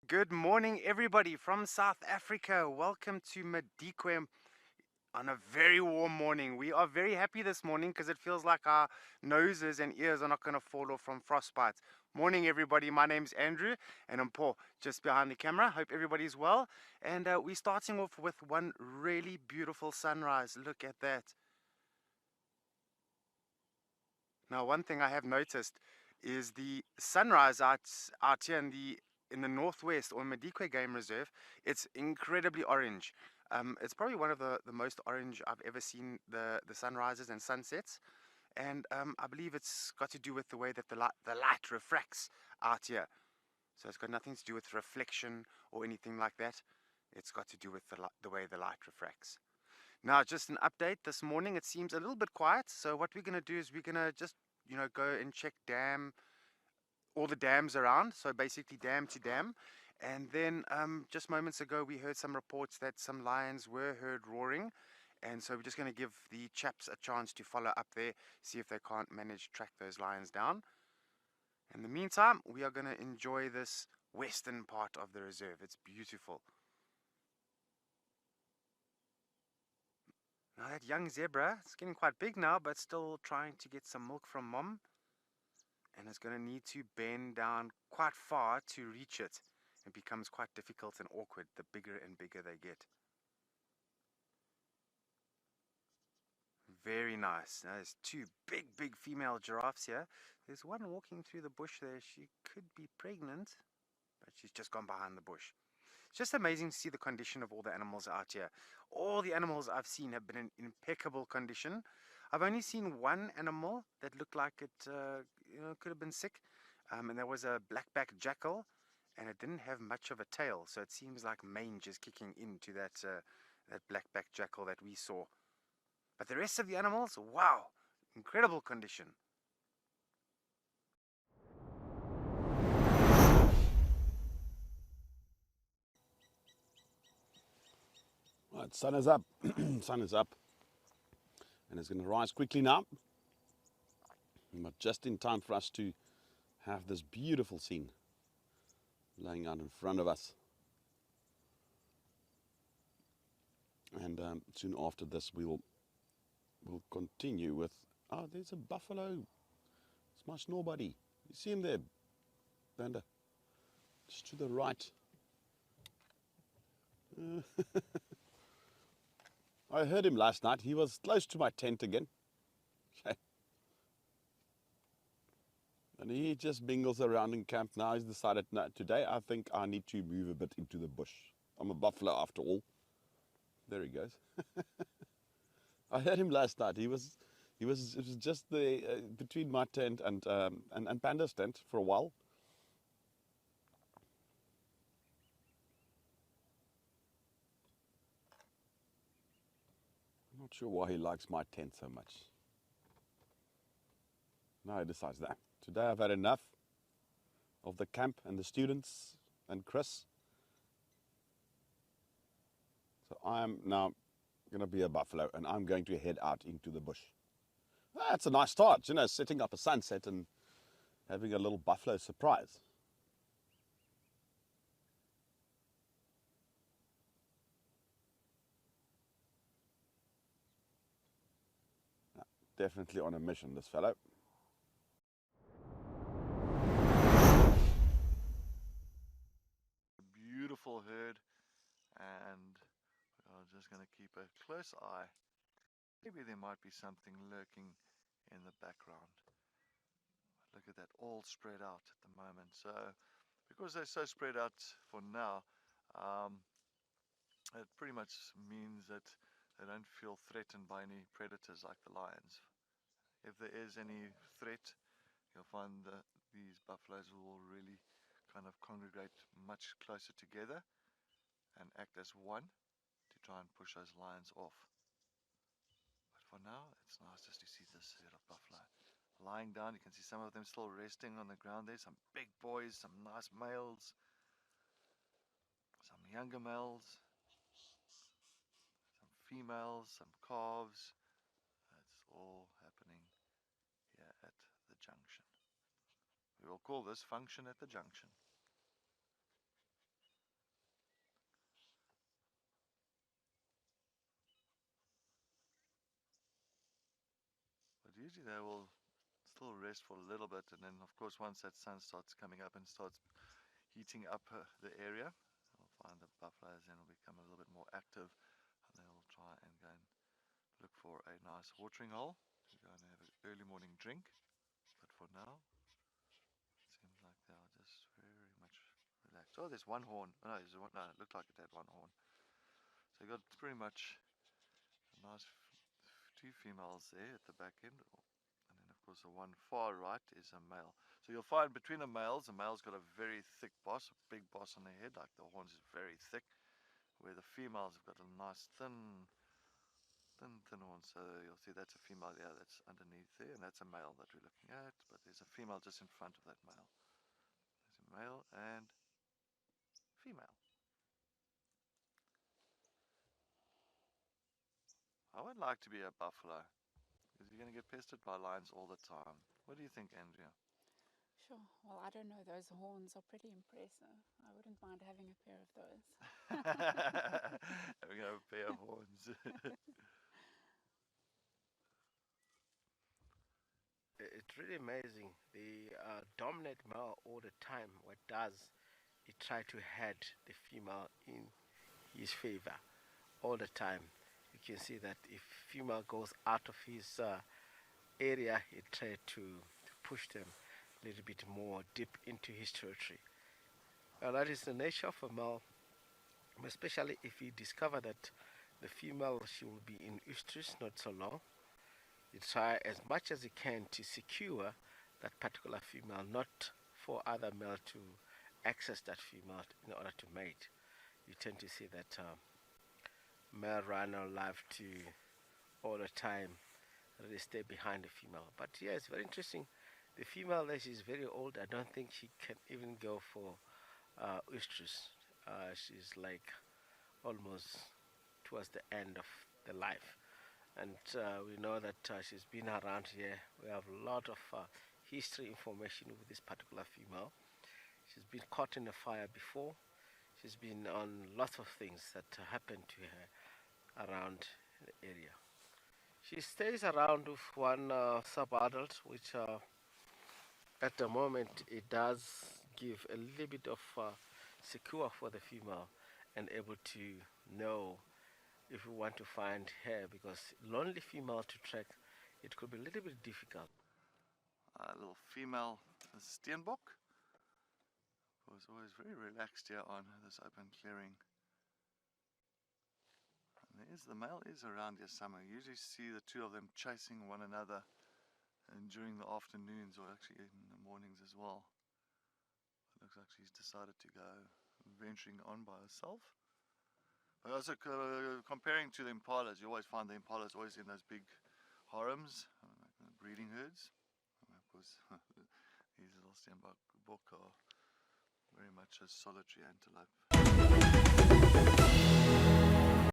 Good morning, everybody from South Africa. Welcome to Madikwe on a very warm morning. We are very happy this morning because it feels like our noses and ears are not going to fall off from frostbite. Morning, everybody. My name's Andrew, and I'm Paul, just behind the camera. Hope everybody's well. And we're starting off with one really beautiful sunrise. Look at that. Now, one thing I have noticed is the sunrise out here in the northwest or Madikwe Game Reserve. It's incredibly orange. It's probably one of the most orange I've ever seen the sunrises and sunsets, and I believe it's got to do with the way that the light refracts out here. So it's got nothing to do with reflection or anything like that. It's got to do with the way the light refracts. Now, just an update this morning. It seems a little bit quiet. So what we're going to do is we're going to just, go and check all the dams around. So basically dam to dam. And then just moments ago, we heard some reports that some lions were heard roaring. And so we're just going to give the chaps a chance to follow up there, see if they can't manage to track those lions down. In the meantime, we are going to enjoy this western part of the reserve. It's beautiful. Now that young zebra, it's getting quite big now, but still trying to get some milk from mom. And is going to need to bend down quite far to reach it. It becomes quite difficult and awkward the bigger and bigger they get. Very nice. Now there's two big female giraffes here. There's one walking through the bush there. She could be pregnant, but she's just gone behind the bush. It's just amazing to see the condition of all the animals out here. All the animals I've seen have been in impeccable condition. I've only seen one animal that looked like it could have been sick, and that was a blackback jackal, and it didn't have much of a tail, so it seems like mange is kicking into that blackback jackal that we saw. But the rest of the animals, wow, incredible condition. Right, sun is up. Sun is up. And it's going to rise quickly now. But just in time for us to have this beautiful scene laying out in front of us. And soon after this, we'll continue with. Oh, there's a buffalo. It's my snore buddy. You see him there, Banda? Just to the right. I heard him last night. He was close to my tent again. Okay. And he just mingles around in camp now. He's decided, no, today I think I need to move a bit into the bush. I'm a buffalo after all. There he goes. I heard him last night. It was just between my tent and Panda's tent for a while. I'm not sure why he likes my tent so much. Now he decides that today I've had enough of the camp and the students and Chris. So I'm now going to be a buffalo and I'm going to head out into the bush. That's a nice start, setting up a sunset and having a little buffalo surprise. Definitely on a mission, this fellow. A beautiful herd, and we're just going to keep a close eye. Maybe there might be something lurking in the background. Look at that, all spread out at the moment. So because they're so spread out for now, it pretty much means that they don't feel threatened by any predators like the lions. If there is any threat, you'll find that these buffaloes will really kind of congregate much closer together and act as one to try and push those lions off. But for now, it's nice just to see this herd of buffalo lying down. You can see some of them still resting on the ground there. Some big boys, some nice males, some younger males, some females, some calves. It's all happening here at the junction. We will call this function at the junction. usually they will still rest for a little bit, and then of course once that sun starts coming up and starts heating up the area, they'll find the buffaloes then will become a little bit more active, and they will try and go and look for a nice watering hole to go and have an early morning drink. But for now, it seems like they are just very much relaxed. Oh, there's one horn. Oh, no, there's one, no, it looked like it had one horn. So you got pretty much a nice two females there at the back end, and then of course the one far right is a male. So you'll find between the male's got a very thick boss, a big boss on the head, like the horns is very thick, where the females have got a nice thin horn. So you'll see that's a female there, that's underneath there, and that's a male that we're looking at, but there's a female just in front of that male. There's a male and female. I would like to be a buffalo, because you're going to get pestered by lions all the time. What do you think, Andrea? Sure. Well, I don't know. Those horns are pretty impressive. I wouldn't mind having a pair of those. Having a pair of horns. It's really amazing. The dominant male all the time, what does, he try to head the female in his favor all the time. You can see that if female goes out of his area, he try to push them a little bit more deep into his territory. That is the nature of a male, especially if he discover that the female, she will be in estrus not so long. You try as much as you can to secure that particular female, not for other male to access that female in order to mate. You tend to see that male rhino love to all the time really stay behind the female. But yeah, it's very interesting. The female there, she's very old. I don't think she can even go for oestrus. She's like almost towards the end of the life. And we know that she's been around here. We have a lot of history information with this particular female. She's been caught in a fire before. She's been on lots of things that happened to her around the area. She stays around with one sub-adult, which at the moment it does give a little bit of secure for the female and able to know if you want to find her, because lonely female to track, it could be a little bit difficult. A little female steenbok was always very relaxed here on this open clearing. And the male is around here somewhere. You usually see the two of them chasing one another, and during the afternoons or actually in the mornings as well. It looks like she's decided to go venturing on by herself. But also comparing to the impalas, you always find the impalas always in those big harems, breeding herds. And of course, these little steenbok are very much a solitary antelope.